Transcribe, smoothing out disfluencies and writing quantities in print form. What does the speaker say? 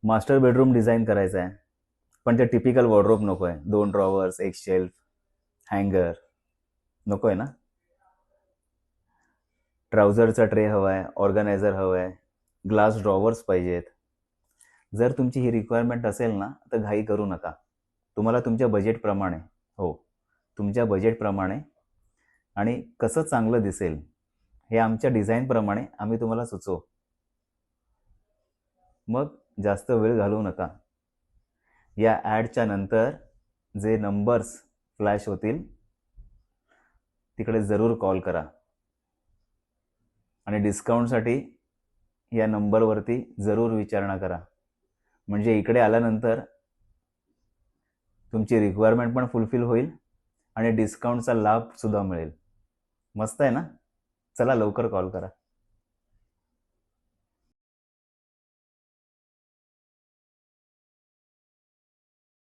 Master bedroom design करायचा आहे, पण ते टिपिकल वॉर्डरोब नको आहे. 2 ड्रॉवर्स, एक शेल्फ, हँगर नको आहे ना. ट्राउझरचा ट्रे हवा आहे, ऑर्गनायझर हवं आहे, ग्लास ड्रॉवर्स पाहिजेत. जर तुमची ही रिक्वायरमेंट असेल ना, तर घाई करू नका. तुम्हाला तुमच्या बजेटप्रमाणे, हो, तुमच्या बजेटप्रमाणे आणि कसं चांगलं दिसेल हे आमच्या डिझाईनप्रमाणे आम्ही तुम्हाला सुचवू. मग जास्त वेळ घालवू नका. या ॲडच्या नंतर जे नंबर्स फ्लॅश होतील तिकडे जरूर कॉल करा आणि डिस्काउंटसाठी या नंबरवरती जरूर विचारणा करा. म्हणजे इकडे आल्यानंतर तुमची रिक्वायरमेंट पण फुलफिल होईल आणि डिस्काउंटचा लाभ सुद्धा मिळेल. मस्त आहे ना. चला लवकर कॉल करा.